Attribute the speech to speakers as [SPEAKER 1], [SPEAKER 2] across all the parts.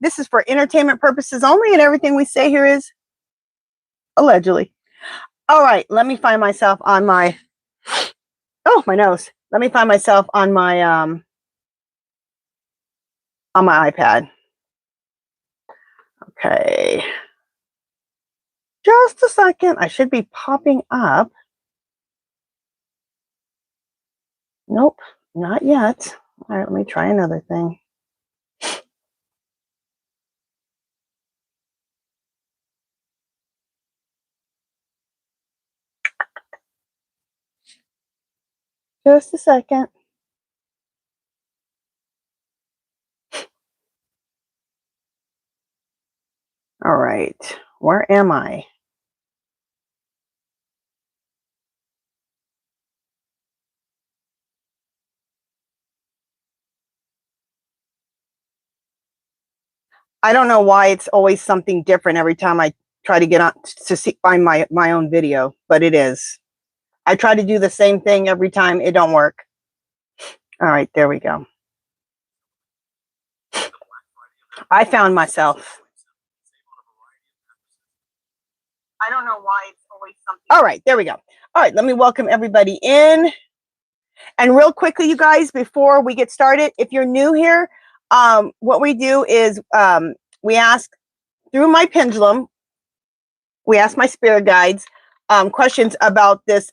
[SPEAKER 1] This is for entertainment purposes only, and everything we say here is allegedly. All right, let me find myself on my, oh, my nose. Let me find myself on my iPad. Okay. Just a second. I should be popping up. Nope, not yet. All right, let me try another thing. Just a second. All right, where am I? I don't know why it's always something different every time I try to get on to find my own video, but it is. I try to do the same thing every time. It don't work. All right, there we go. I found myself. I don't know why it's always something. All right, there we go. All right, let me welcome everybody in. And real quickly, you guys, before we get started, if you're new here, what we do is we ask through my pendulum, we ask my spirit guides questions about this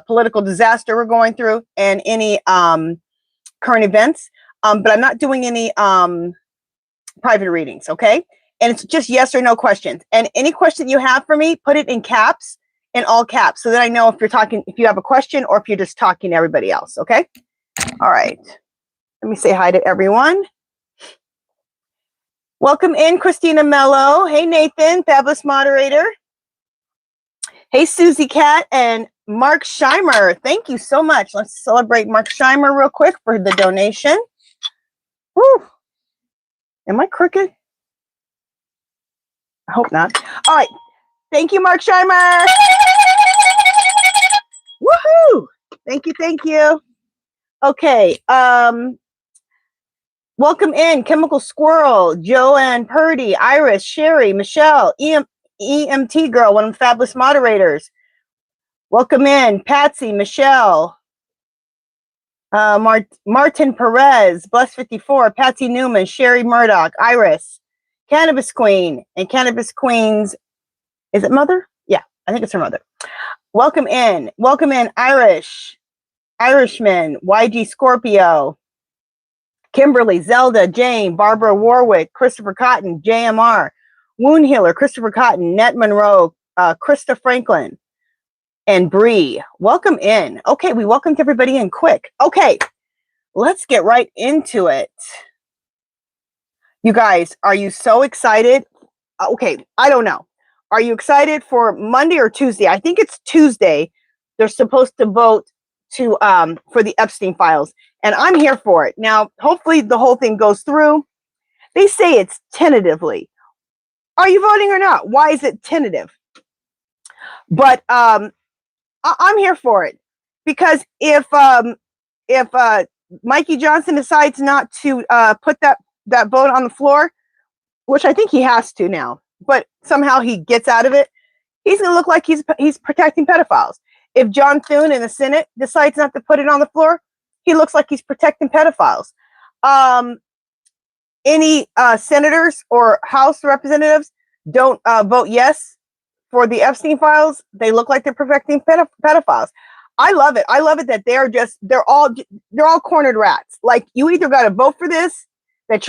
[SPEAKER 1] political disaster we're going through and any current events. But I'm not doing any private readings, okay? And it's just yes or no questions. And any question you have for me, put it in caps, in all caps, so that I know if you're talking, if you have a question or if you're just talking to everybody else, okay? All right. Let me say hi to everyone. Welcome in, Christina Mello. Hey, Nathan, fabulous moderator. Hey, Susie Cat and Mark Scheimer. Thank you so much. Let's celebrate Mark Scheimer real quick for the donation. Woo. Am I crooked? I hope not. All right. Thank you, Mark Scheimer. Woohoo! Thank you, thank you. Okay. Welcome in, Chemical Squirrel, Joanne Purdy, Iris, Sherry, Michelle, EMT Girl, one of the fabulous moderators. Welcome in, Patsy, Michelle, Martin Perez, Bless 54, Patsy Newman, Sherry Murdoch, Iris, Cannabis Queen, and Cannabis Queen's, is it mother? Yeah, I think it's her mother. Welcome in, Irishman, YG Scorpio, Kimberly, Zelda, Jane, Barbara Warwick, Christopher Cotton, JMR, Wound Healer, Christopher Cotton, Net Monroe, Krista Franklin, and Bree. Welcome in. Okay, we welcomed everybody in quick. Okay, let's get right into it. You guys, are you so excited? Okay, I don't know. Are you excited for Monday or Tuesday? I think it's Tuesday. They're supposed to vote to for the Epstein files, and I'm here for it. Now, hopefully the whole thing goes through. They say it's tentatively. Are you voting or not? Why is it tentative? But I'm here for it, because if Mikey Johnson decides not to put that vote on the floor, which I think he has to now, but somehow he gets out of it, he's going to look like he's protecting pedophiles. If John Thune in the Senate decides not to put it on the floor, he looks like he's protecting pedophiles. Any senators or House representatives don't vote yes for the Epstein files, they look like they're protecting pedophiles. I love it. I love it that they're all cornered rats. Like, you either got to vote for this, that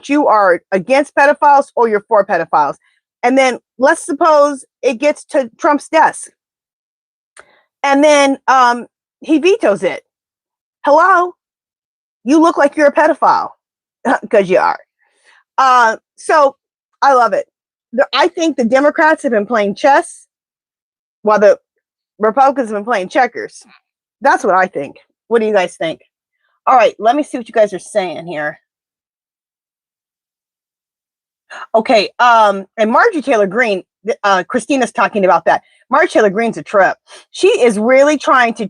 [SPEAKER 1] you are against pedophiles, or you're for pedophiles. And then let's suppose it gets to Trump's desk, and then he vetoes it. Hello, you look like you're a pedophile, because you are. So I love it. I think the Democrats have been playing chess while the Republicans have been playing checkers. That's what I think. What do you guys think? All right, let me see what you guys are saying here. Okay, and Marjorie Taylor Greene, Christina's talking about that. Marjorie Taylor Greene's a trip. She is really trying to,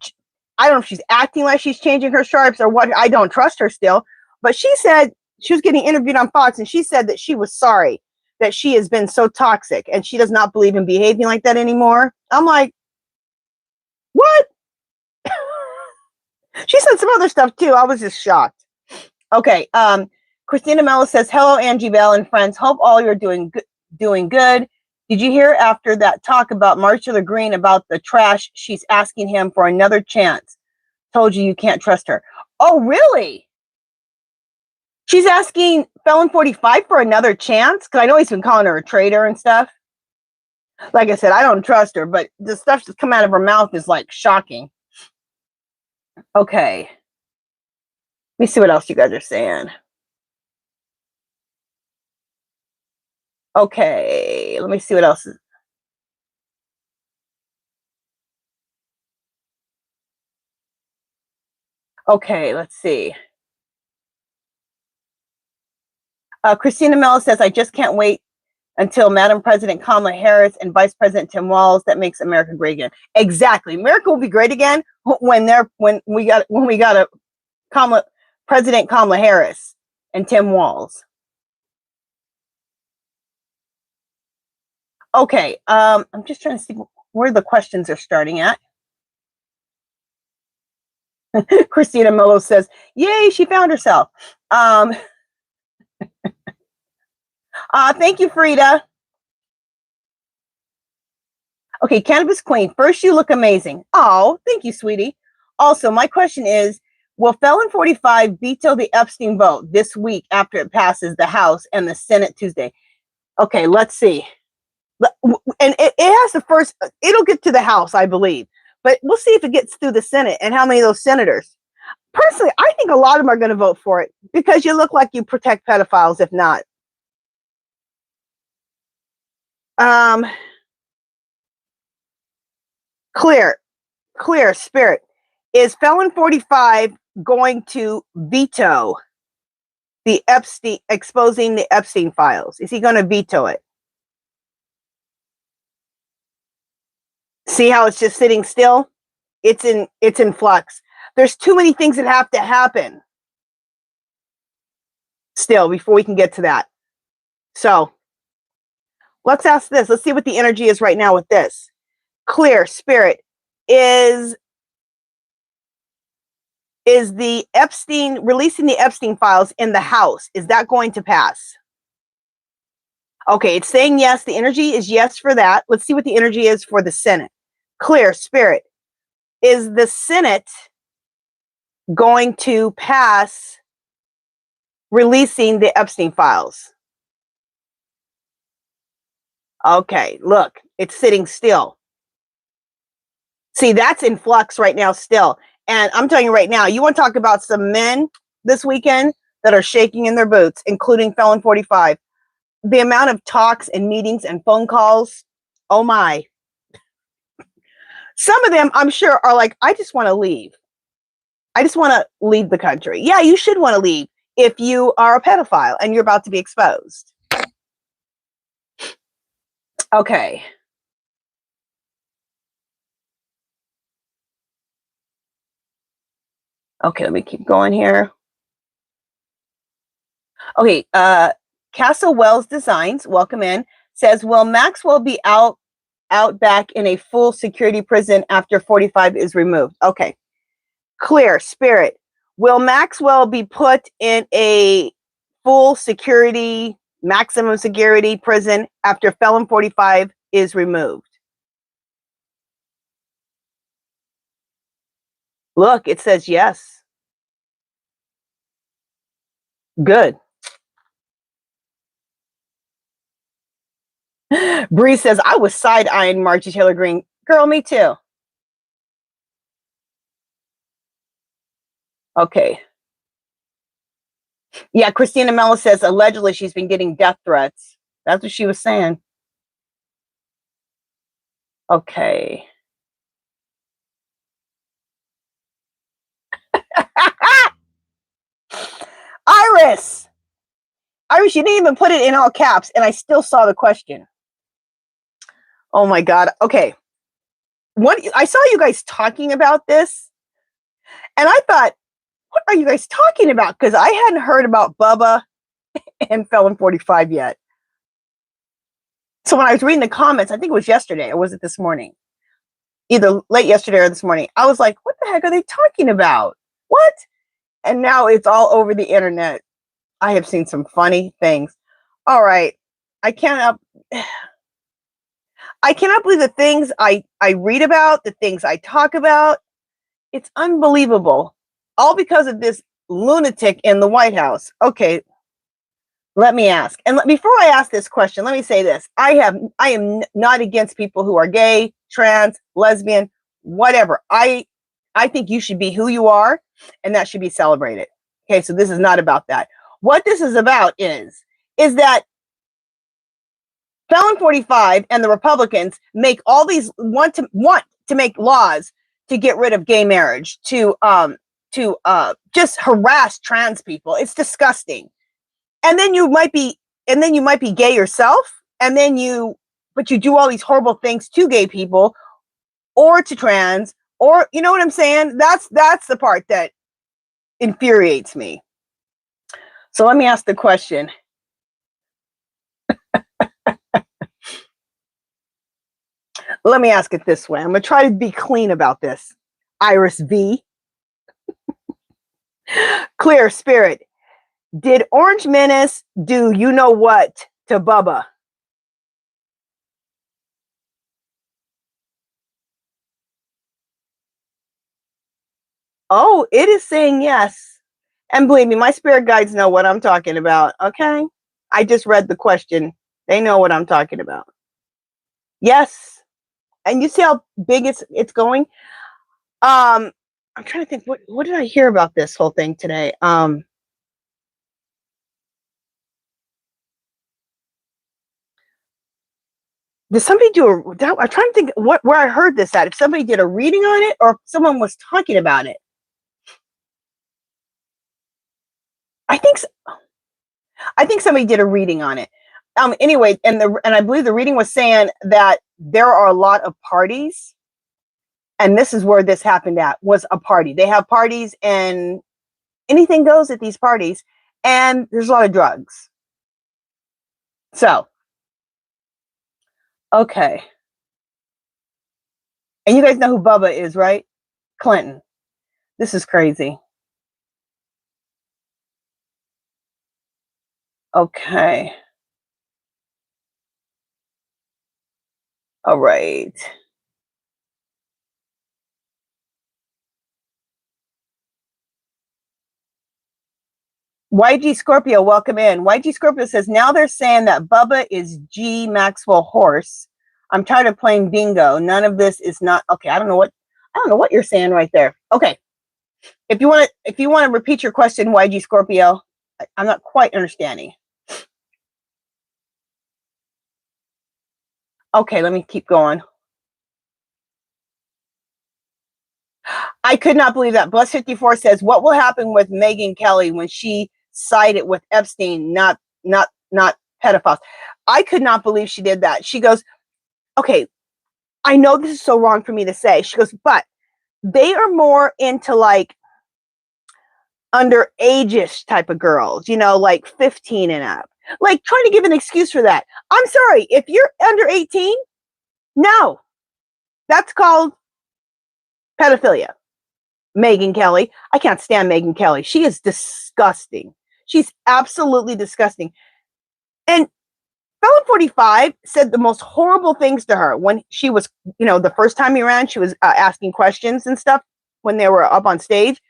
[SPEAKER 1] I don't know if she's acting like she's changing her sharps or what. I don't trust her still. But she said she was getting interviewed on Fox, and she said that she was sorry that she has been so toxic and she does not believe in behaving like that anymore. I'm like, what? She said some other stuff too. I was just shocked. Okay. Christina Mello says, hello, Angie Bell and friends. Hope all you're doing good. Did you hear after that talk about Marcia Green about the trash? She's asking him for another chance. Told you can't trust her. Oh, really? She's asking Felon 45 for another chance? Because I know he's been calling her a traitor and stuff. Like I said, I don't trust her, but the stuff that's come out of her mouth is like shocking. Okay. Let me see what else you guys are saying. Okay. Let me see what else is. Okay, let's see. Christina Mello says, I just can't wait until Madam President Kamala Harris and Vice President Tim Walz, that makes America great again. Exactly. America will be great again when we got a President Kamala Harris and Tim Walz. Okay, I'm just trying to see where the questions are starting at. Christina Mello says, yay, she found herself. Thank you, Frida. Okay, Cannabis Queen, first you look amazing. Oh, thank you, sweetie. Also, my question is, will Felon 45 veto the Epstein vote this week after it passes the House and the Senate Tuesday? Okay, let's see. And it has the first, it'll get to the House, I believe. But we'll see if it gets through the Senate and how many of those senators. Personally, I think a lot of them are going to vote for it because you look like you protect pedophiles, if not. Clear Spirit. Is Felon 45 going to veto the Epstein, exposing the Epstein files? Is he going to veto it? See how it's just sitting still? It's in flux. There's too many things that have to happen still before we can get to that. So let's ask this. Let's see what the energy is right now with this. Clear Spirit. Is the Epstein, releasing the Epstein files in the House, is that going to pass? Okay, it's saying yes. The energy is yes for that. Let's see what the energy is for the Senate. Clear Spirit. Is the Senate going to pass releasing the Epstein files? Okay, look, it's sitting still. See, that's in flux right now still. And I'm telling you right now, you want to talk about some men this weekend that are shaking in their boots, including Felon 45. The amount of talks and meetings and phone calls, oh my. Some of them, I'm sure, are like, I just want to leave. I just want to leave the country. Yeah, you should want to leave if you are a pedophile and you're about to be exposed. Okay. Okay, let me keep going here. Okay, Castle Wells Designs, welcome in, says, will Maxwell be out back in a full security prison after 45 is removed? Okay. Clear Spirit. Will Maxwell be put in a full security, maximum security prison after Felon 45 is removed? Look, it says yes. Good. Bree says, I was side-eyeing Margie Taylor Greene. Girl, me too. Okay. Yeah, Christina Mello says, allegedly she's been getting death threats. That's what she was saying. Okay. Iris, you didn't even put it in all caps, and I still saw the question. Oh my God. Okay. I saw you guys talking about this, and I thought, what are you guys talking about? Because I hadn't heard about Bubba and Felon 45 yet. So when I was reading the comments, I think it was yesterday, or was it this morning? Either late yesterday or this morning. I was like, what the heck are they talking about? What? And now it's all over the internet. I have seen some funny things. All right. I cannot believe the things I read about, the things I talk about. It's unbelievable. All because of this lunatic in the White House. Okay. Let me ask. And before I ask this question, let me say this. I am not against people who are gay, trans, lesbian, whatever. I think you should be who you are, and that should be celebrated. Okay, so this is not about that. What this is about is that Felon 45 and the Republicans make all these want to make laws to get rid of gay marriage, to just harass trans people. It's disgusting. And then you might be gay yourself, but you do all these horrible things to gay people or to trans, or you know what I'm saying? That's the part that infuriates me. So let me ask the question. Let me ask it this way. I'm going to try to be clean about this. Iris V. Clear Spirit. Did Orange Menace do you know what to Bubba? Oh, it is saying yes. And believe me, my spirit guides know what I'm talking about. Okay. I just read the question. They know what I'm talking about. Yes. And you see how big it's going? I'm trying to think, what did I hear about this whole thing today? Did somebody I'm trying to think where I heard this at. If somebody did a reading on it or if someone was talking about it. I think somebody did a reading on it. Anyway, and I believe the reading was saying that there are a lot of parties, and this is where this happened at, was a party. They have parties and anything goes at these parties, and there's a lot of drugs. So, okay. And you guys know who Bubba is, right? Clinton. This is crazy. Okay. All right. YG Scorpio, welcome in. YG Scorpio says, now they're saying that Bubba is G Maxwell Horse. I'm tired of playing bingo. None of this is not okay. I don't know what you're saying right there. Okay. If you want to repeat your question, YG Scorpio, I'm not quite understanding. Okay, let me keep going. I could not believe that. Bless 54 says, what will happen with Megyn Kelly when she sided with Epstein, not pedophiles? I could not believe she did that. She goes, okay, I know this is so wrong for me to say. She goes, but they are more into like underage-ish type of girls, like 15 and up. Like trying to give an excuse for that. I'm sorry, if you're under 18, no, that's called pedophilia. Megyn Kelly. I can't stand Megyn Kelly. She is disgusting. She's absolutely disgusting. And Felon 45 said the most horrible things to her when she was, the first time he ran, she was asking questions and stuff when they were up on stage.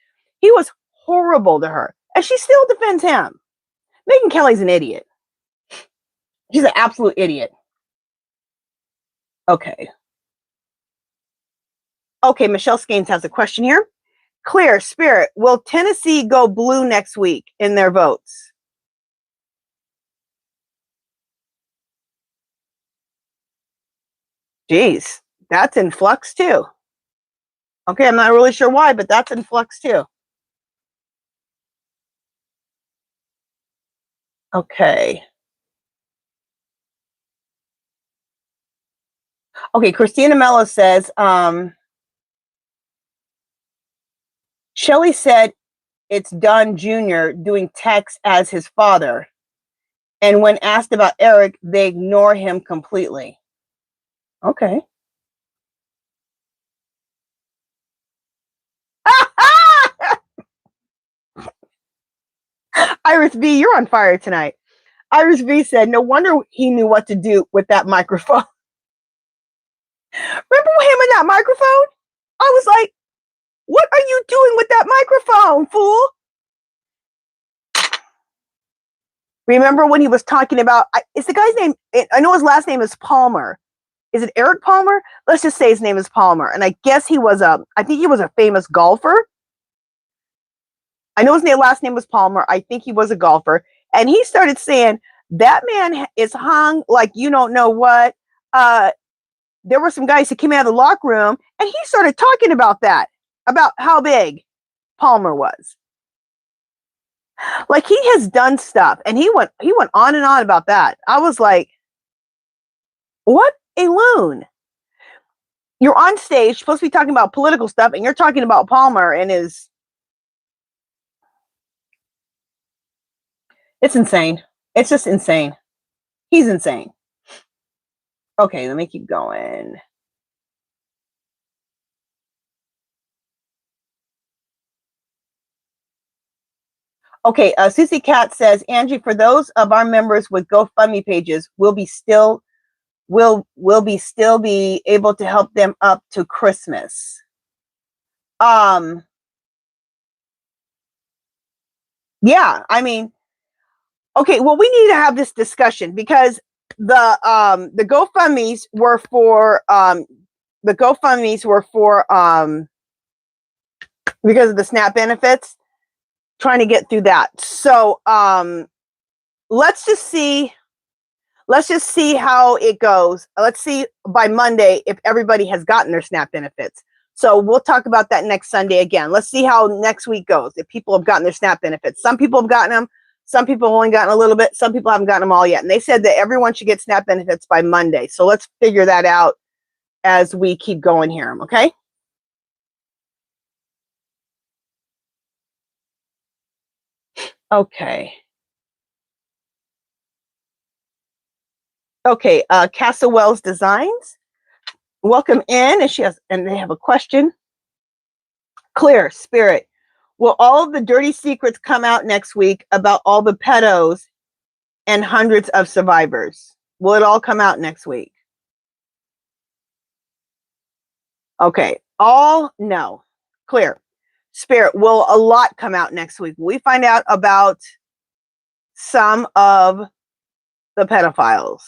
[SPEAKER 1] He was horrible to her. And she still defends him. Megyn Kelly's an idiot. She's an absolute idiot. Okay. Okay, Michelle Skanes has a question here. Clear Spirit, will Tennessee go blue next week in their votes? Geez, that's in flux too. Okay, I'm not really sure why, but that's in flux too. Okay. Okay, Christina Mello says, Shelley said it's Don Jr. doing text as his father. And when asked about Eric, they ignore him completely. Okay. Iris B, you're on fire tonight. Iris B said, no wonder he knew what to do with that microphone. Remember him and that microphone? I was like, what are you doing with that microphone, fool? Remember when he was talking about, is the guy's name, I know his last name is Palmer. Is it Eric Palmer? Let's just say his name is Palmer. And I guess I think he was a famous golfer. I know his last name was Palmer. I think he was a golfer. And he started saying, that man is hung like you don't know what. There were some guys that came out of the locker room, and he started talking about that, about how big Palmer was. Like, he has done stuff, and he went on and on about that. I was like, what a loon. You're on stage, supposed to be talking about political stuff, and you're talking about Palmer and his... It's insane. It's just insane. He's insane. Okay, let me keep going. Okay, Susie Cat says, Angie, for those of our members with GoFundMe pages, will be still be able to help them up to Christmas. Yeah, I mean, okay, well, we need to have this discussion because the GoFundMes were for because of the SNAP benefits, trying to get through that. So let's just see how it goes. Let's see by Monday if everybody has gotten their SNAP benefits. So we'll talk about that next Sunday again. Let's see how next week goes, if people have gotten their SNAP benefits. Some people have gotten them. Some people have only gotten a little bit. Some people haven't gotten them all yet. And they said that everyone should get SNAP benefits by Monday. So let's figure that out as we keep going here, okay? Okay. Okay, Casa Wells Designs. Welcome in, and they have a question. Clear Spirit. Will all of the dirty secrets come out next week about all the pedos and hundreds of survivors? Will it all come out next week? Okay. No. Clear. Spirit, will a lot come out next week? Will we find out about some of the pedophiles?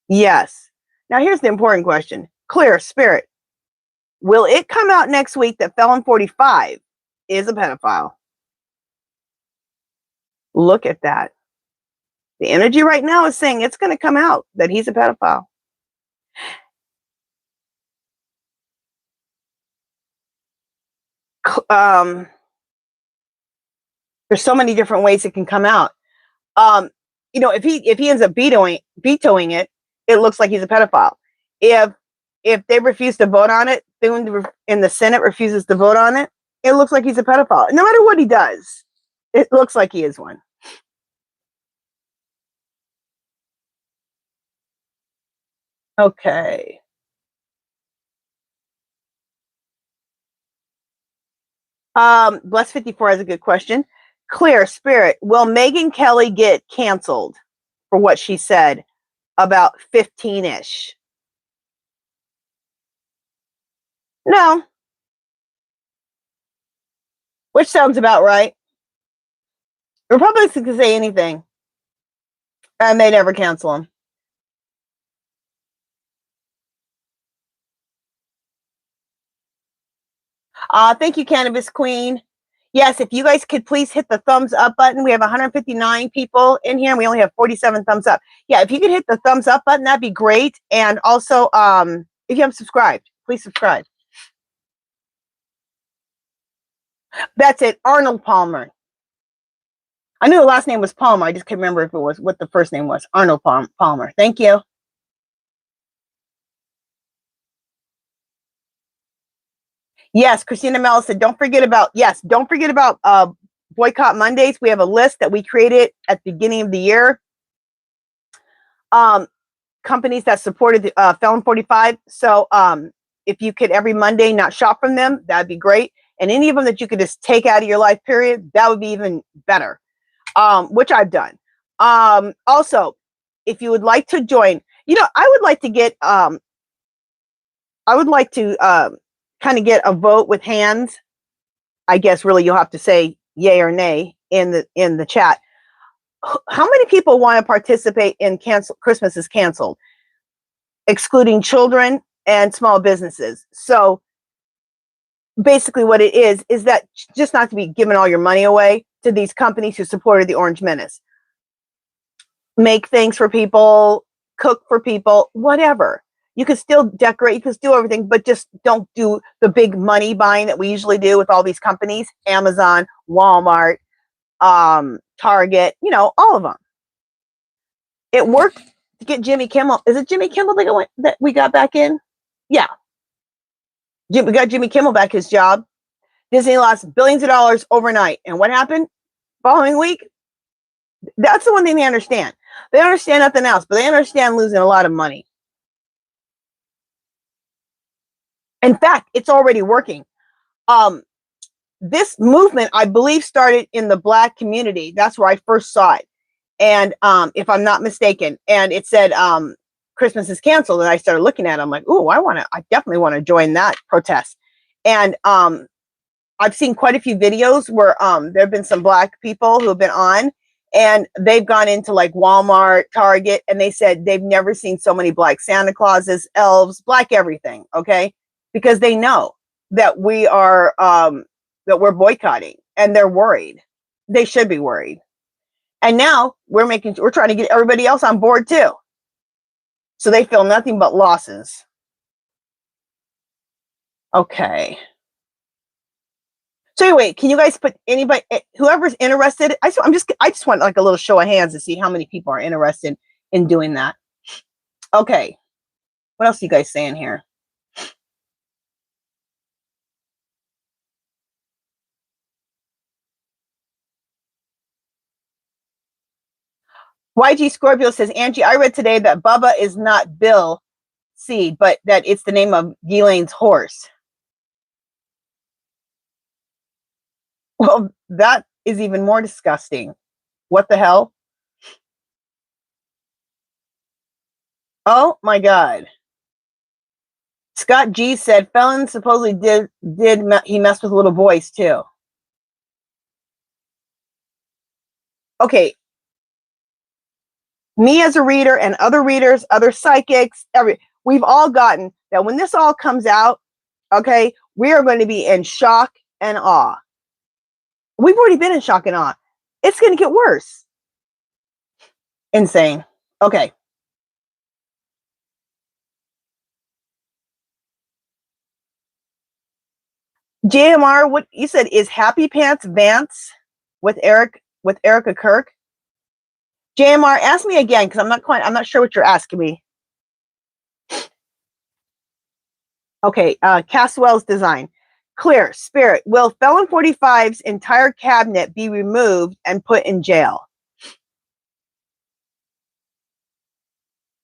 [SPEAKER 1] Yes. Now here's the important question. Clear Spirit. Will it come out next week that Felon 45 is a pedophile? Look at that. The energy right now is saying it's going to come out that he's a pedophile. There's so many different ways it can come out. You know, if he ends up vetoing it, it looks like he's a pedophile. If they refuse to vote on it, in the Senate refuses to vote on it, it looks like he's a pedophile. No matter what he does, it looks like he is one. Okay. Bless 54 has a good question. Clear Spirit, will Megyn Kelly get canceled for what she said about 15-ish? No. Which sounds about right. Republicans can say anything, and they never cancel them. Thank you, Cannabis Queen. Yes, if you guys could please hit the thumbs up button. We have 159 people in here, and we only have 47 thumbs up. Yeah, if you could hit the thumbs up button, that'd be great. And also, if you haven't subscribed, please subscribe. That's it, Arnold Palmer. I knew the last name was Palmer. I just can't remember if it was what the first name was. Arnold Palmer. Thank you. Yes, Christina Mellis said, don't forget about Boycott Mondays. We have a list that we created at the beginning of the year. Companies that supported the Felon 45. So if you could every Monday not shop from them, that'd be great. And any of them that you could just take out of your life period, that would be even better, which I've done. Also, if you would like to join, I would like to get, kind of get a vote with hands. I guess really you'll have to say yay or nay in the chat. How many people want to participate in Christmas is canceled, excluding children and small businesses? So basically what it is that just not to be giving all your money away to these companies who supported the Orange Menace. Make things for people, cook for people, whatever. You can still decorate, you can still do everything, but just don't do the big money buying that we usually do with all these companies, Amazon, Walmart, Target, all of them. It worked to get Jimmy Kimmel. Is it Jimmy Kimmel that we got back in? Yeah. We got Jimmy Kimmel back his job. Disney lost billions of dollars overnight. And what happened? Following week? That's the one thing they understand. They understand nothing else, but they understand losing a lot of money. In fact, it's already working. This movement, I believe, started in the Black community. That's where I first saw it. And if I'm not mistaken, and it said Christmas is canceled. And I started looking at it. I'm like, oh, I definitely want to join that protest. And I've seen quite a few videos where there have been some Black people who have been on, and they've gone into like Walmart, Target, and they said they've never seen so many Black Santa Clauses, elves, Black everything. Okay. Because they know that we are, that we're boycotting, and they're worried. They should be worried. And now we're trying to get everybody else on board too. So they feel nothing but losses. Okay. So anyway, can you guys put anybody, whoever's interested? I just want like a little show of hands to see how many people are interested in doing that. Okay. What else are you guys saying here? YG Scorpio says, Angie, I read today that Bubba is not Bill Seed, but that it's the name of Ghislaine's horse. Well, that is even more disgusting. What the hell? Oh my God. Scott G said Felon supposedly did he mess with little boys too. Okay. Me as a reader and other readers, other psychics, we've all gotten that when this all comes out, okay, we are going to be in shock and awe. We've already been in shock and awe. It's going to get worse. Insane. Okay. JMR, what you said is Happy Pants Vance with Erica KIRK. JMR, ask me again because I'm not sure what you're asking me. Okay, Caswell's design. Clear, Spirit, will Felon 45's entire cabinet be removed and put in jail?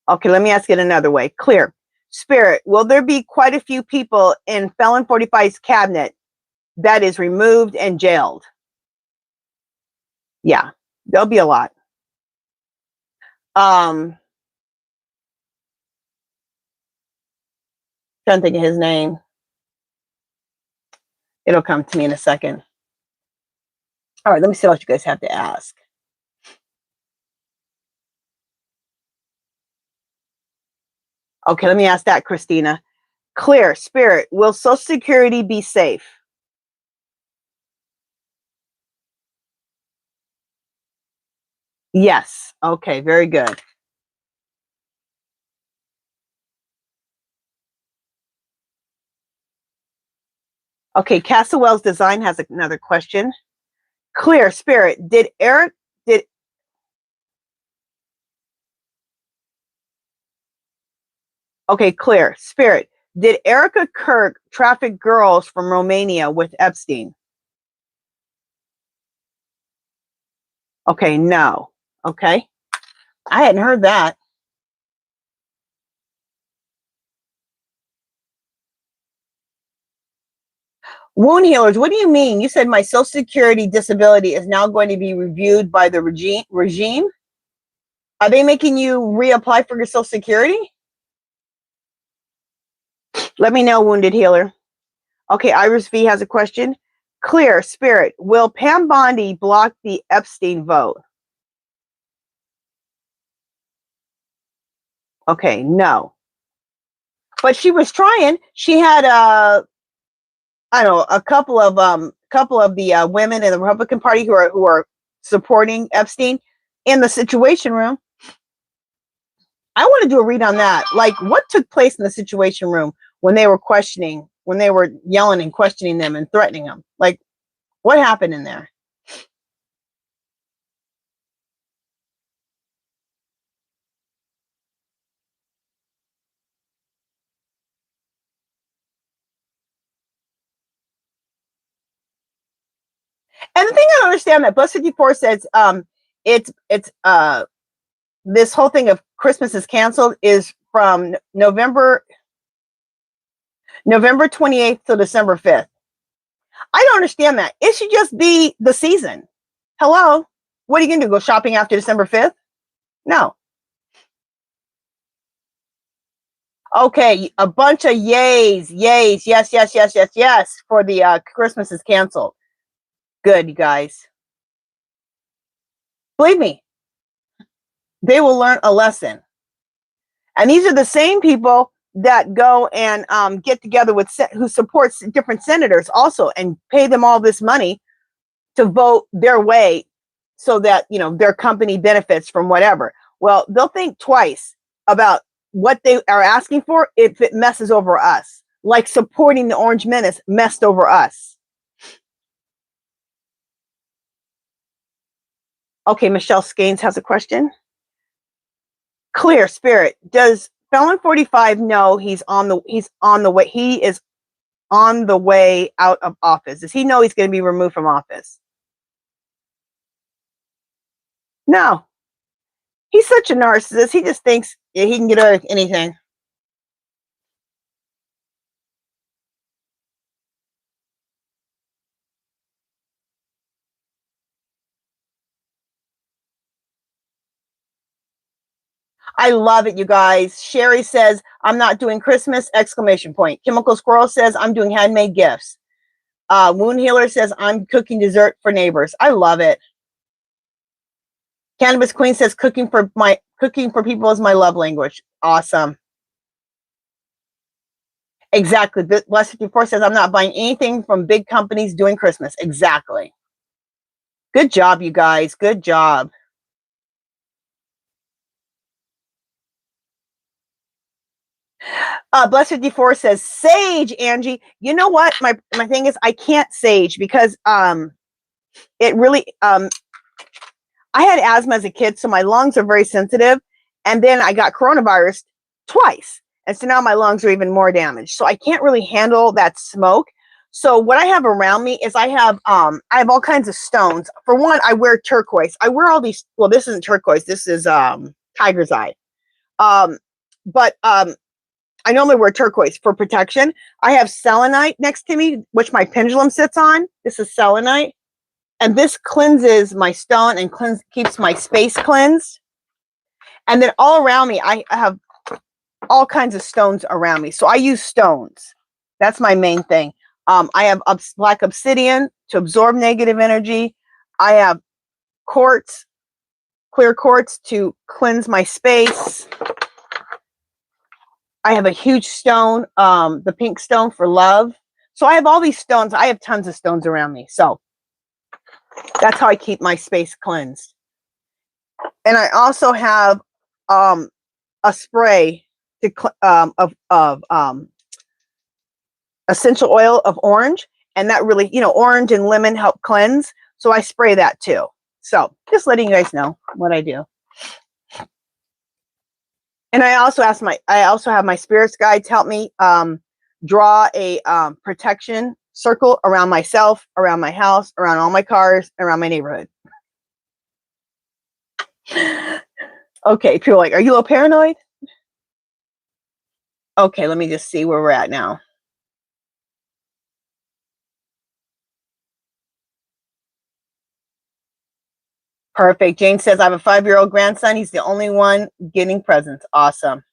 [SPEAKER 1] Okay, let me ask it another way. Clear, Spirit, will there be quite a few people in Felon 45's cabinet that is removed and jailed? Yeah, there'll be a lot. Trying to think of his name. It'll come to me in a second. All right, let me see what you guys have to ask. Okay, let me ask that, Christina. Clear, Spirit, will Social Security be safe? Yes. Okay, very good. Okay, Castlewell's design has another question. Clear, Spirit, Okay, Clear, Spirit, did Erica KIRK traffic girls from Romania with Epstein? Okay, no. Okay. I hadn't heard that. Wound healers, what do you mean? You said my Social Security disability is now going to be reviewed by the regime? Are they making you reapply for your Social Security? Let me know, wounded healer. Okay, Iris V has a question. Clear Spirit, will Pam Bondi block the Epstein vote? Okay, no. But she was trying. She had I don't know, a couple of the women in the Republican Party who are supporting Epstein in the Situation Room. I want to do a read on that. Like, what took place in the Situation Room when they were yelling and questioning them and threatening them? Like, what happened in there? And the thing I don't understand that Bus 54 says it's this whole thing of Christmas is canceled is from November 28th to December 5th. I don't understand that. It should just be the season. Hello? What are you going to do? Go shopping after December 5th? No. Okay, a bunch of yays, yes, for the Christmas is canceled. Good, you guys. Believe me, they will learn a lesson. And these are the same people that go and get together with who supports different senators also and pay them all this money to vote their way so that, you know, their company benefits from whatever. Well, they'll think twice about what they are asking for if it messes over us, like supporting the Orange Menace messed over us. Okay, Michelle Skanes has a question. Clear Spirit, does Felon 45 know he is on the way out of office? Does he know he's going to be removed from office? No. He's such a narcissist. He just thinks he can get away with anything. I love it, you guys. Sherry says, I'm not doing Christmas, exclamation point. Chemical Squirrel says, I'm doing handmade gifts. Wound Healer says, I'm cooking dessert for neighbors. I love it. Cannabis Queen says, cooking for people is my love language. Awesome. Exactly. Bless 54 says, I'm not buying anything from big companies doing Christmas. Exactly. Good job, you guys. Good job. Bless 54 says, sage, Angie. You know what? My thing is, I can't sage because it really I had asthma as a kid, so my lungs are very sensitive. And then I got coronavirus twice. And so now my lungs are even more damaged. So I can't really handle that smoke. So what I have around me is I have all kinds of stones. For one, I wear turquoise. I wear all these, well, this isn't turquoise, this is tiger's eye. But I normally wear turquoise for protection. I have selenite next to me, which my pendulum sits on. This is selenite. And this cleanses my stone and keeps my space cleansed. And then all around me, I have all kinds of stones around me. So I use stones. That's my main thing. I have black obsidian to absorb negative energy. I have quartz, clear quartz to cleanse my space. I have a huge stone, the pink stone for love. So I have all these stones. I have tons of stones around me. So that's how I keep my space cleansed. And I also have a spray of essential oil of orange, and that really, you know, orange and lemon help cleanse. So I spray that too. So just letting you guys know what I do. And I also have my spirits guides help me draw a protection circle around myself, around my house, around all my cars, around my neighborhood. Okay, people are like, are you a little paranoid? Okay, let me just see where we're at now. Perfect. Jane says, I have a 5-year-old grandson. He's the only one getting presents. Awesome.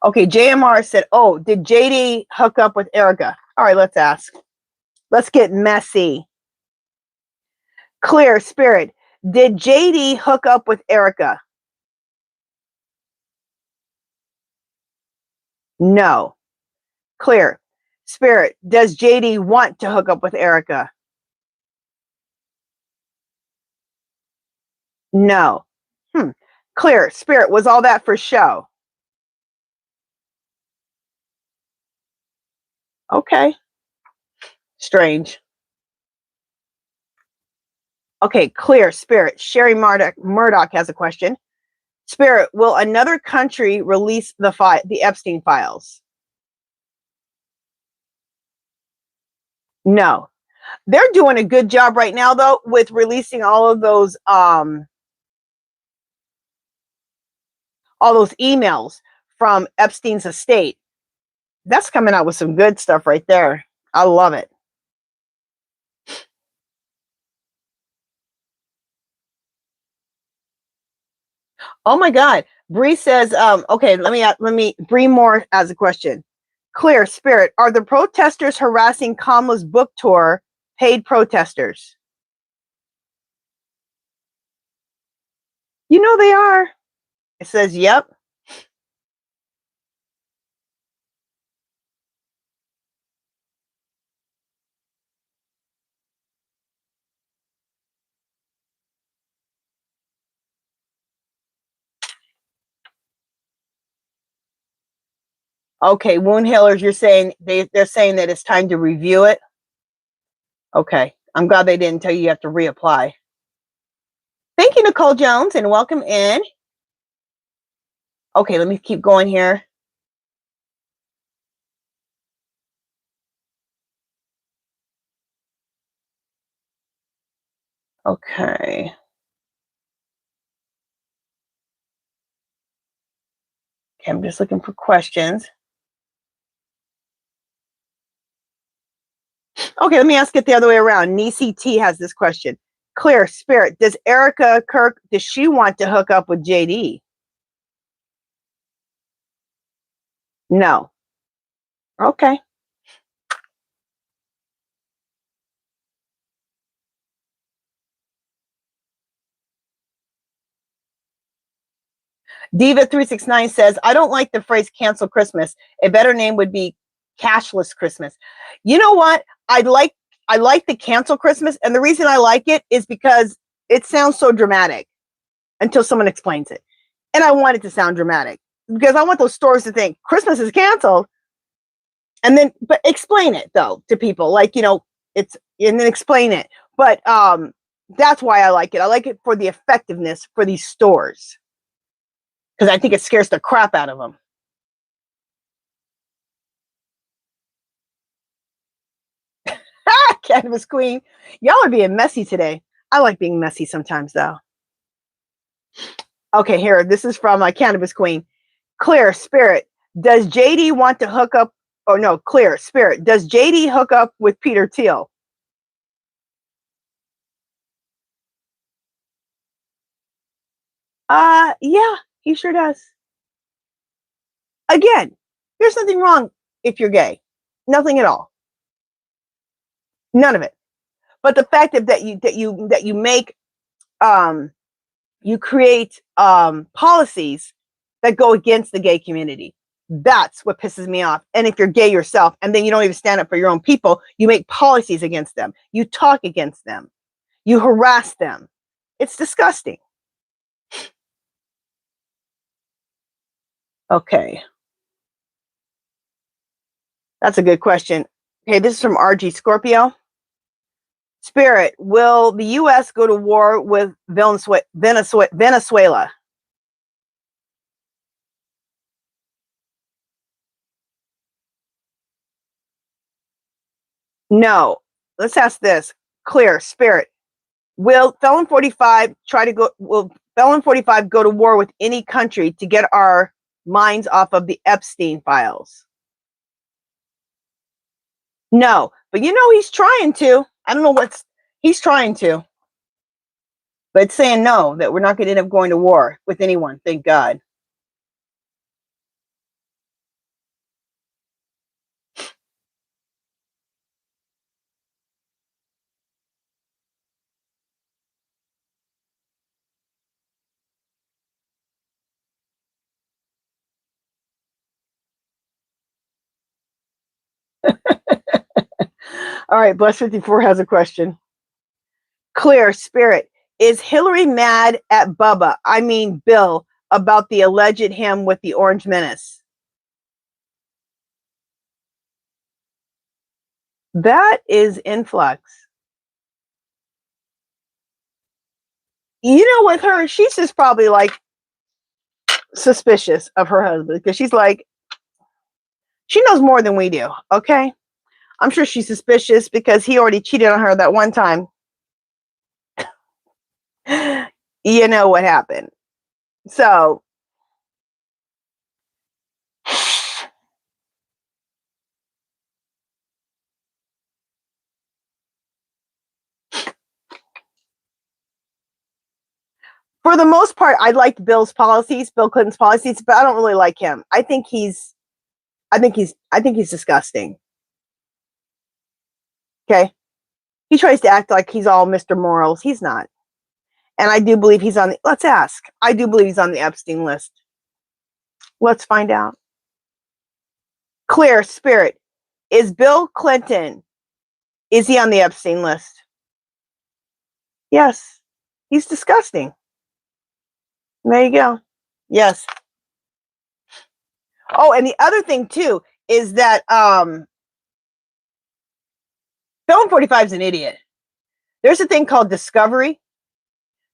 [SPEAKER 1] Okay, JMR said, oh, did JD hook up with Erica? All right, let's ask. Let's get messy. Clear Spirit, did JD hook up with Erica? No. Clear Spirit, does JD want to hook up with Erica? No. Clear Spirit, was all that for show? Okay. Strange. Okay, Clear Spirit, Sherry Murdoch has a question. Spirit, will another country release the Epstein files? No. They're doing a good job right now, though, with releasing all those emails from Epstein's estate. That's coming out with some good stuff right there. I love it. Oh my God. Bree says, okay, let me Bree Moore as a question. Clear Spirit, are the protesters harassing Kamala's book tour paid protesters? You know they are. It says, yep. Okay, wound healers, you're saying they're saying that it's time to review it. Okay, I'm glad they didn't tell you have to reapply. Thank you, Nicole Jones, and welcome in. Okay, let me keep going here. Okay. Okay, I'm just looking for questions. Okay, let me ask it the other way around. Nisi T has this question. Clear Spirit, does Erica Kirk, does she want to hook up with JD? No. Okay. Diva369 says, I don't like the phrase cancel Christmas. A better name would be cashless Christmas. You know what? I like the cancel Christmas, and the reason I like it is because it sounds so dramatic until someone explains it. And I want it to sound dramatic because I want those stores to think Christmas is canceled. And then, but explain it though to people, like, and then explain it. But that's why I like it. I like it for the effectiveness for these stores because I think it scares the crap out of them. Cannabis Queen, y'all are being messy today. I like being messy sometimes, though. Okay, here, this is from Cannabis Queen. Clear Spirit, does JD want to hook up? Oh no, Clear Spirit, does JD hook up with Peter Thiel? Yeah, he sure does. Again, there's nothing wrong if you're gay. Nothing at all. None of it. But the fact that you make you create policies that go against the gay community. That's what pisses me off. And if you're gay yourself, and then you don't even stand up for your own people, you make policies against them. You talk against them. You harass them. It's disgusting. Okay. That's a good question. Okay, this is from RG Scorpio. Spirit, will the U.S. go to war with Venezuela? No. Let's ask this. Clear, spirit. Will Felon 45 will Felon 45 go to war with any country to get our minds off of the Epstein files? No, but you know he's trying to. I don't know he's trying to. But it's saying no, that we're not going to end up going to war with anyone, thank God. All right, Bless 54 has a question. Clear, spirit. Is Hillary mad at Bubba, I mean Bill, about the alleged him with the Orange Menace? That is influx. You know, with her, she's just probably like suspicious of her husband because she's like, she knows more than we do, okay? I'm sure she's suspicious because he already cheated on her that one time. You know what happened. So, for the most part, I liked Bill Clinton's policies, but I don't really like him. I think he's disgusting. Okay. He tries to act like he's all Mr. Morals. He's not. And I do believe he's on the, let's ask. I do believe he's on the Epstein list. Let's find out. Clear, spirit. Is Bill Clinton, is he on the Epstein list? Yes. He's disgusting. There you go. Yes. Oh, and the other thing too is that Felon 45 is an idiot. There's a thing called discovery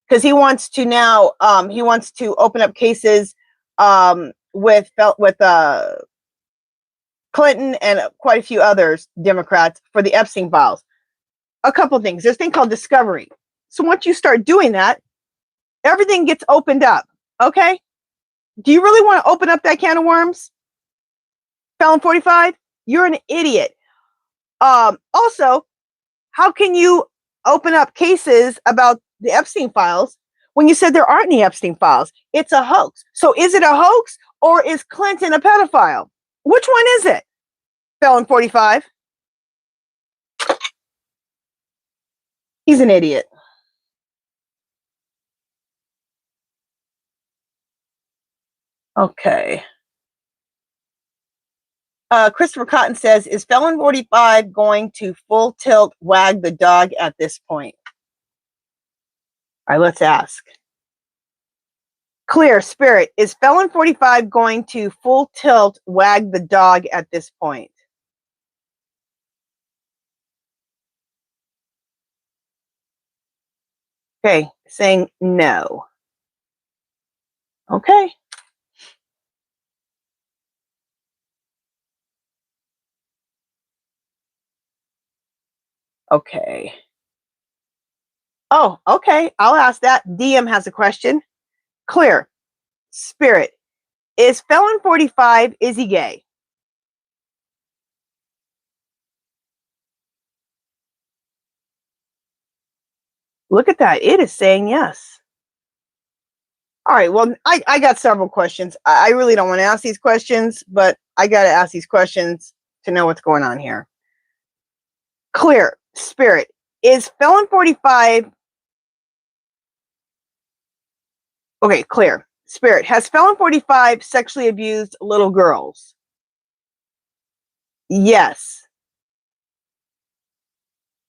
[SPEAKER 1] because he wants to now he wants to open up cases with Clinton and quite a few others, Democrats, for the Epstein files. A couple of things. There's a thing called discovery. So once you start doing that, everything gets opened up. Okay? Do you really want to open up that can of worms? Felon 45? You're an idiot. Also, how can you open up cases about the Epstein files when you said there aren't any Epstein files? It's a hoax. So is it a hoax or is Clinton a pedophile? Which one is it? Felon 45. He's an idiot. Okay. Christopher Cotton says, is Felon 45 going to full tilt wag the dog at this point? All right, let's ask. Clear, spirit. Is Felon 45 going to full tilt wag the dog at this point? Okay, saying no. Okay. Okay. Oh, okay. I'll ask that. DM has a question. Clear. Spirit. Is Felon 45, is he gay? Look at that. It is saying yes. All right. Well, I got several questions. I really don't want to ask these questions, but I got to ask these questions to know what's going on here. Clear. Spirit. Is Felon 45... Okay, clear. Spirit. Has Felon 45 sexually abused little girls? Yes.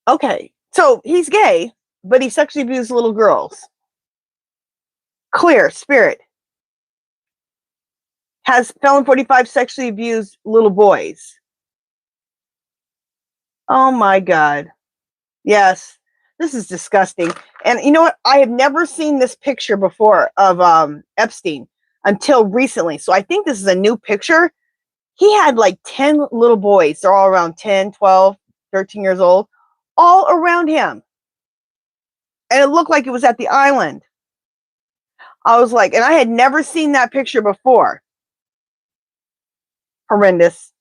[SPEAKER 1] Okay. So he's gay, but he sexually abused little girls. Clear. Spirit. Has Felon 45 sexually abused little boys? Oh my God. Yes. This is disgusting. And you know what? I have never seen this picture before of Epstein until recently. So I think this is a new picture. He had like 10 little boys. They're all around 10, 12. 13 years old, all around him. And it looked like it was at the island. I was like, and I had never seen that picture before. Horrendous.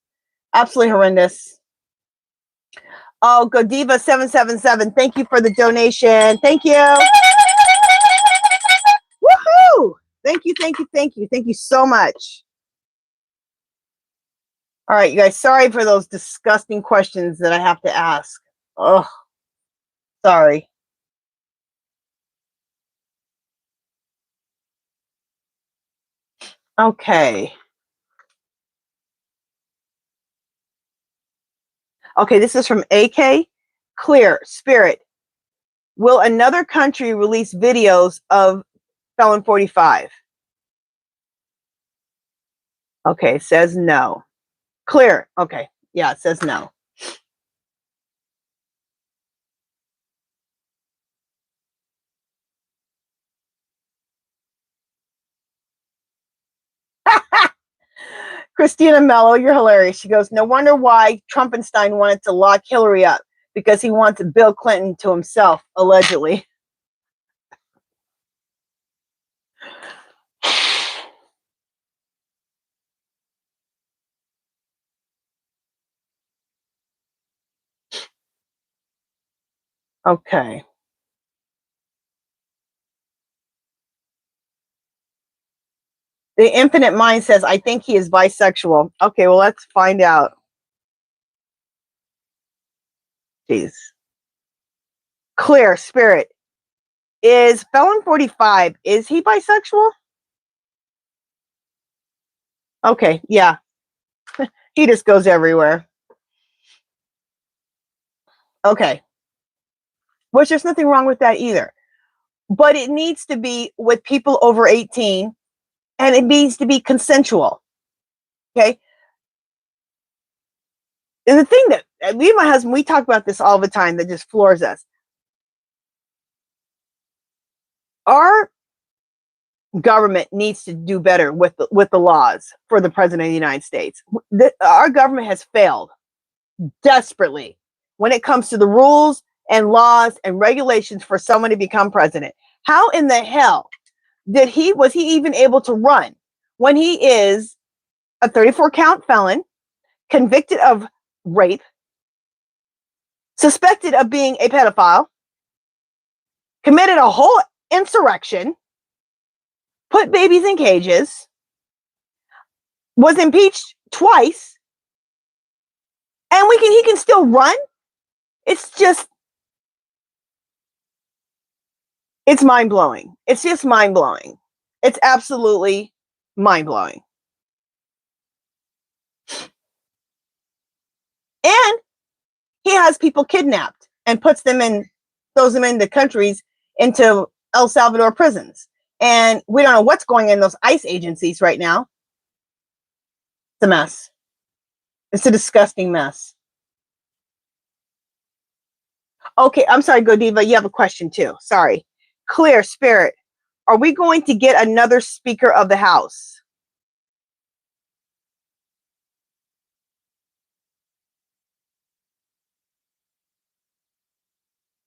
[SPEAKER 1] Absolutely horrendous. Oh, Godiva777, thank you for the donation. Thank you. Woohoo! Thank you, thank you, thank you. Thank you so much. All right, you guys, sorry for those disgusting questions that I have to ask. Oh, sorry. Okay. Okay, this is from AK. Clear, Spirit. Will another country release videos of Felon 45? Okay, it says no. Clear. Okay. Yeah, it says no. Christina Mello, you're hilarious. She goes, no wonder why Trumpenstein wanted to lock Hillary up, because he wants Bill Clinton to himself, allegedly. Okay. The Infinite Mind says, I think he is bisexual. Okay, well, let's find out. Jeez. Clear, Spirit. Is Felon 45, is he bisexual? Okay, yeah. He just goes everywhere. Okay. Which there's nothing wrong with that either. But it needs to be with people over 18, and it needs to be consensual. Okay? And the thing that me and my husband, we talk about this all the time that just floors us. Our government needs to do better with the laws for the president of the United States. Our government has failed desperately when it comes to the rules and laws and regulations for someone to become president. How in the hell was he even able to run when he is a 34 count felon, convicted of rape, suspected of being a pedophile, committed a whole insurrection, put babies in cages, was impeached twice, and he can still run? It's mind-blowing. It's just mind-blowing. It's absolutely mind-blowing. And he has people kidnapped and throws them into countries, into El Salvador prisons. And we don't know what's going on in those ICE agencies right now. It's a mess. It's a disgusting mess. Okay, I'm sorry, Godiva, you have a question too. Sorry. Clear, Spirit. Are we going to get another Speaker of the House?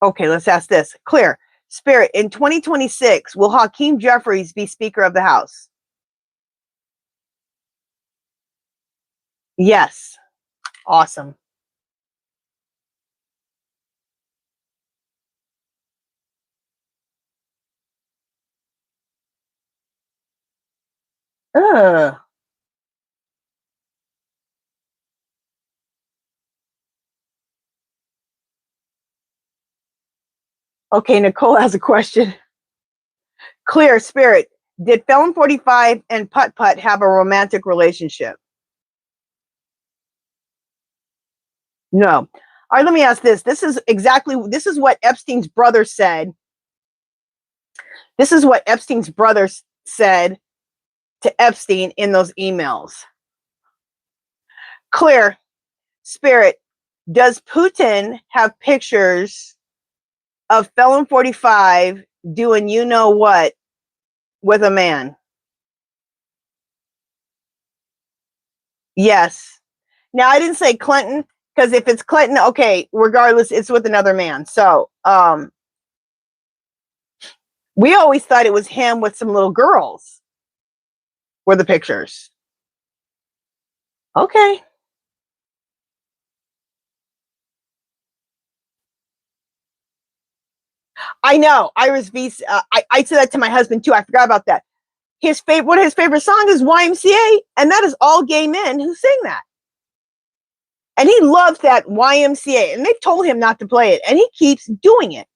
[SPEAKER 1] Okay, let's ask this. Clear. Spirit, in 2026, will Hakeem Jeffries be Speaker of the House? Yes. Awesome. Ugh. Okay, Nicole has a question. Clear, Spirit. Did Felon 45 and Putt Putt have a romantic relationship? No. All right, let me ask this. This is what Epstein's brother said. This is what Epstein's brother said to Epstein in those emails. Clear, Spirit. Does Putin have pictures of Felon 45 doing you know what with a man? Yes. Now, I didn't say Clinton. Because if it's Clinton, okay, regardless, it's with another man. So, we always thought it was him with some little girls were the pictures. Okay. I know. Iris V. I said that to my husband too. I forgot about that. One of his favorite songs is YMCA, and that is all gay men who sing that. And he loves that YMCA, and they've told him not to play it, and he keeps doing it.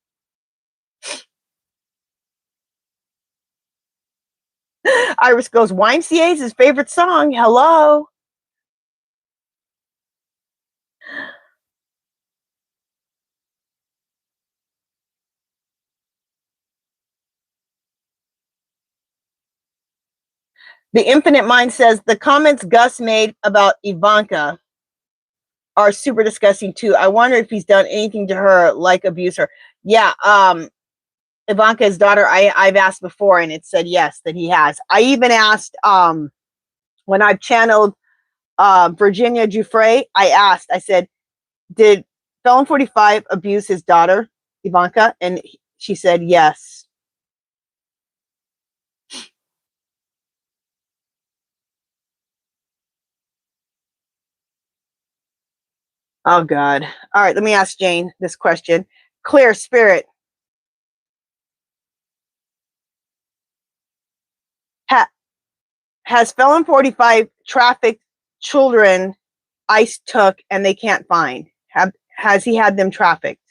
[SPEAKER 1] Iris goes, YMCA is his favorite song. Hello. The Infinite Mind says the comments Gus made about Ivanka are super disgusting too. I wonder if he's done anything to her, like abuse her. Yeah, Ivanka's daughter, I've asked before, and it said yes, that he has. I even asked when I've channeled Virginia GIUFFRE, I said, did Felon 45 abuse his daughter, Ivanka? And she said yes. Oh, God. All right, let me ask Jane this question. Clear Spirit. Has Felon 45 trafficked children ICE took and they can't find? Has he had them trafficked?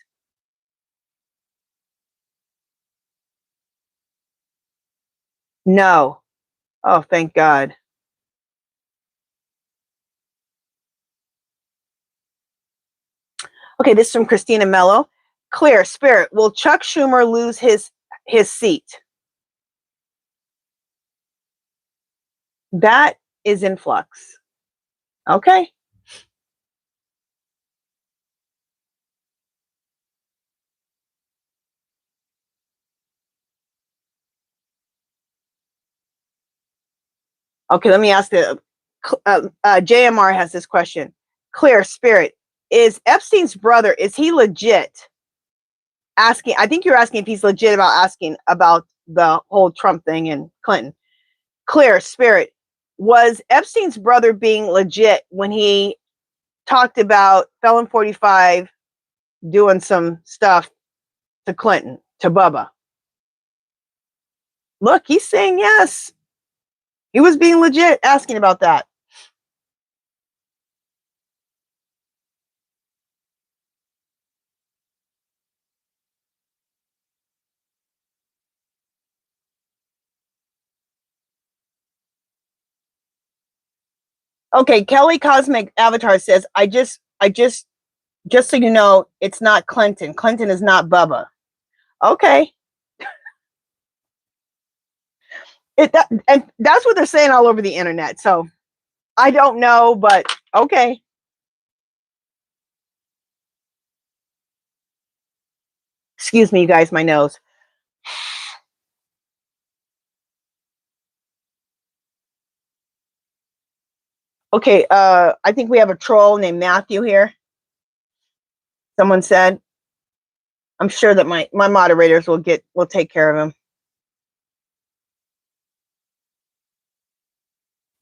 [SPEAKER 1] No. Oh, thank God. Okay, this is from Christina Mello. Clear Spirit. Will Chuck Schumer lose his seat? That is in flux. Okay. Okay, let me ask the JMR has this question. Clear Spirit. Is Epstein's brother, is he legit? Asking, I think you're asking if he's legit about asking about the whole Trump thing and Clinton. Clear Spirit. Was Epstein's brother being legit when he talked about Felon 45 doing some stuff to Clinton, to Bubba? Look, he's saying yes. He was being legit asking about that. Okay, Kelly Cosmic Avatar says, just so you know, it's not Clinton. Clinton is not Bubba. Okay. And that's what they're saying all over the internet. So I don't know, but okay. Excuse me, you guys, my nose. Okay, I think we have a troll named Matthew here. Someone said. I'm sure that my moderators will take care of him.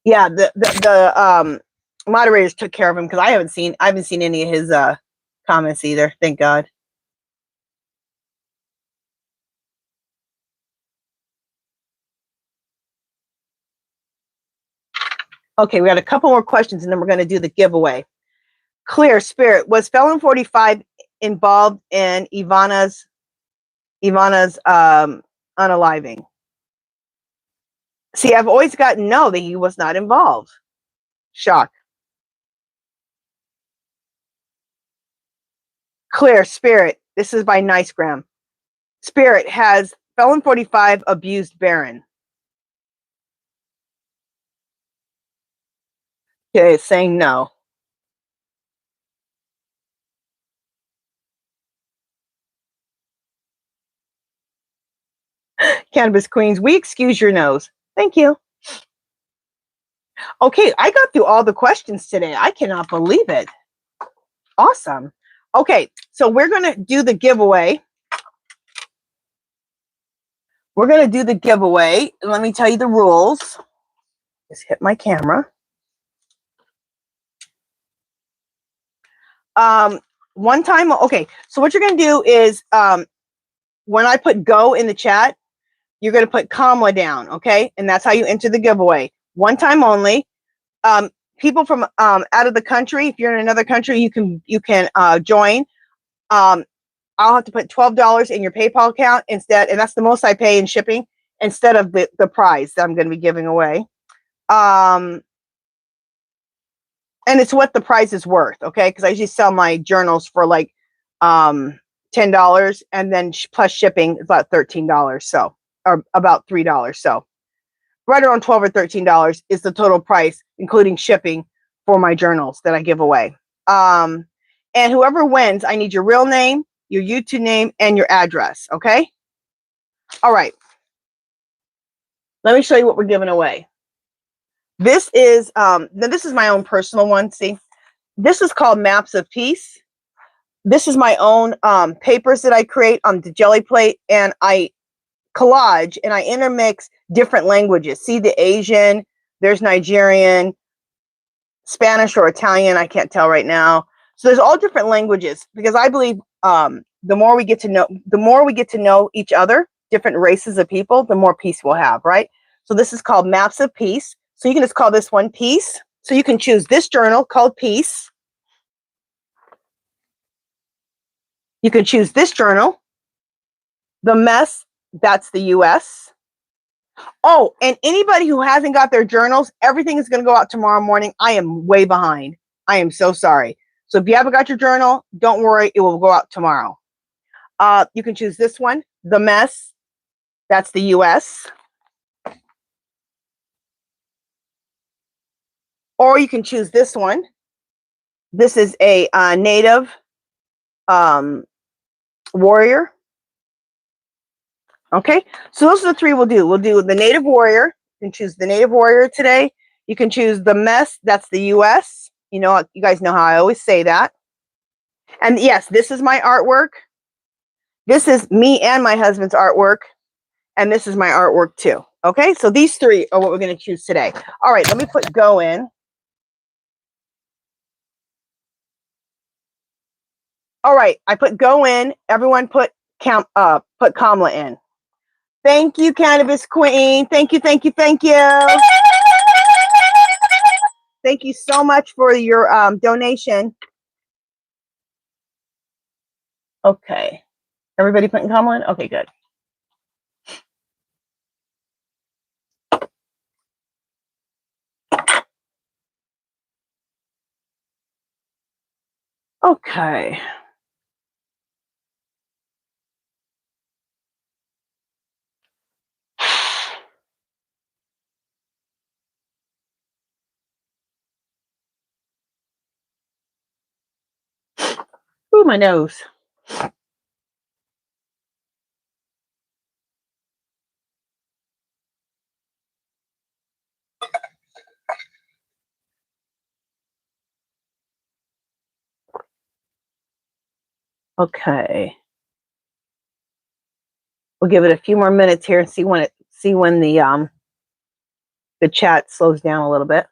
[SPEAKER 1] Yeah, the moderators took care of him because I haven't seen any of his comments either. Thank God. Okay, we got a couple more questions and then we're going to do the giveaway. Clear Spirit. Was Felon 45 involved in Ivana's unaliving? See, I've always gotten no, that he was not involved. Shock. Clear Spirit. This is by Nicegram. Spirit. Has Felon 45 abused Barron? Okay, saying no. Cannabis Queens, we excuse your nose. Thank you. Okay, I got through all the questions today. I cannot believe it. Awesome. Okay, so we're going to do the giveaway. We're going to do the giveaway. Let me tell you the rules. Just hit my camera. One time, okay, so what you're going to do is when I put go in the chat, you're going to put KAMALA down, okay? And that's how you enter the giveaway. One time only. People from out of the country, if you're in another country, you can join. I'll have to put $12 in your PayPal account instead, and that's the most I pay in shipping, instead of the prize that I'm going to be giving away. And it's what the prize is worth, okay? Because I usually sell my journals for like $10, and then plus shipping is about $13, so, or about $3. So right around $12 or $13 is the total price, including shipping, for my journals that I give away. And whoever wins, I need your real name, your YouTube name, and your address, okay? All right. Let me show you what we're giving away. This is this is my own personal one. See, this is called Maps of Peace. This is my own papers that I create on the jelly plate, and I collage and I intermix different languages. See the Asian, there's Nigerian, Spanish or Italian, I can't tell right now. So there's all different languages, because I believe the more we get to know each other, different races of people, the more peace we'll have, right? So this is called Maps of Peace. So you can just call this one Peace. So you can choose this journal called Peace. You can choose this journal, The Mess, that's the US. Oh, and anybody who hasn't got their journals, everything is going to go out tomorrow morning. I am way behind. I am so sorry. So if you haven't got your journal, don't worry. It will go out tomorrow. You can choose this one, The Mess, that's the US. Or you can choose this one. This is a native warrior. Okay, so those are the three we'll do. We'll do the native warrior. You can choose the native warrior today. You can choose The Mess, that's the US. You know, you guys know how I always say that. And yes, this is my artwork. This is me and my husband's artwork. And this is my artwork too. Okay, so these three are what we're going to choose today. All right, let me put go in. All right, I put go in. Everyone put KAMALA in. Thank you, Cannabis Queen. Thank you, thank you, thank you. Thank you so much for your donation. Okay. Everybody putting KAMALA in? Okay, good. Okay. Ooh, my nose. Okay. We'll give it a few more minutes here and see when the chat slows down a little bit.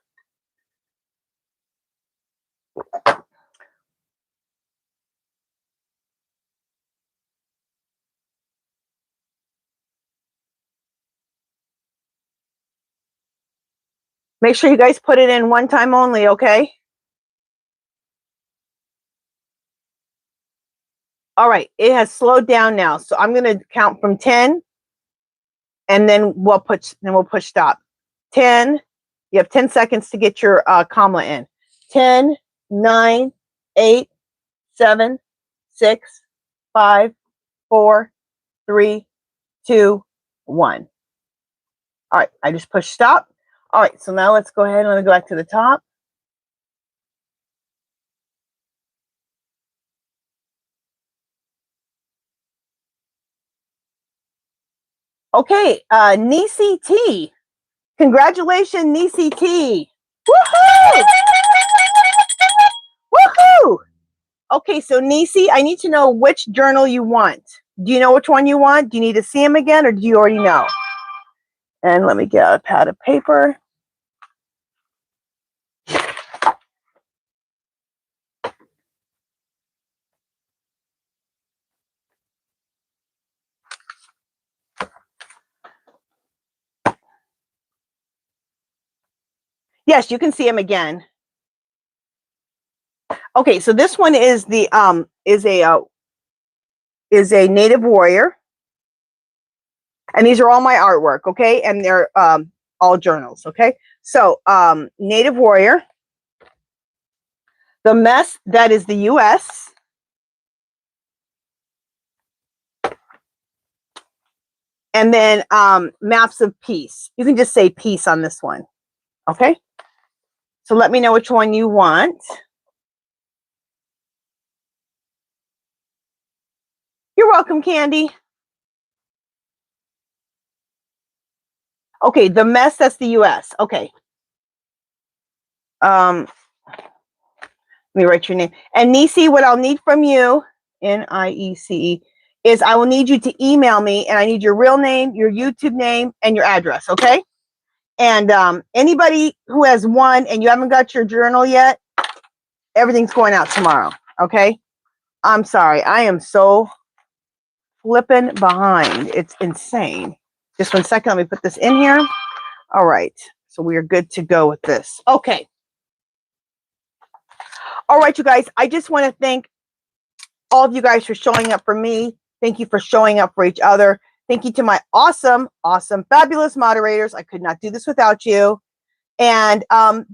[SPEAKER 1] Make sure you guys put it in one time only, okay? All right, it has slowed down now. So I'm going to count from 10 and then we'll push stop. 10. You have 10 seconds to get your KAMALA in. 10, 9, 8, 7, 6, 5, 4, 3, 2, 1. All right, I just pushed stop. All right, so now let's go ahead and let me go back to the top. Okay, Nisi T. Congratulations, Nisi T. Woohoo! Woohoo! Okay, so Nisi, I need to know which journal you want. Do you know which one you want? Do you need to see them again, or do you already know? And let me get a pad of paper. Yes, you can see them again. Okay, so this one is the is a native warrior, and these are all my artwork. Okay, and they're all journals. Okay, so native warrior, the mess, that is the U.S. And then maps of peace. You can just say peace on this one. Okay, so let me know which one you want. You're welcome, Candy. Okay, the mess, that's the U.S. Okay. Let me write your name. And Nisi, what I'll need from you, N-I-E-C-E, is I will need you to email me, and I need your real name, your YouTube name, and your address, okay? And anybody who has won and you haven't got your journal yet, everything's going out tomorrow, okay? I'm sorry. I am so flipping behind. It's insane. Just 1 second. Let me put this in here. All right. So we are good to go with this. Okay. All right, you guys. I just want to thank all of you guys for showing up for me. Thank you for showing up for each other. Thank you to my awesome, awesome, fabulous moderators. I could not do this without you. And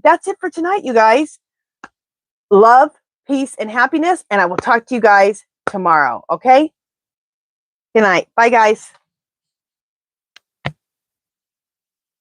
[SPEAKER 1] that's it for tonight, you guys. Love, peace, and happiness. And I will talk to you guys tomorrow. Okay? Good night. Bye, guys.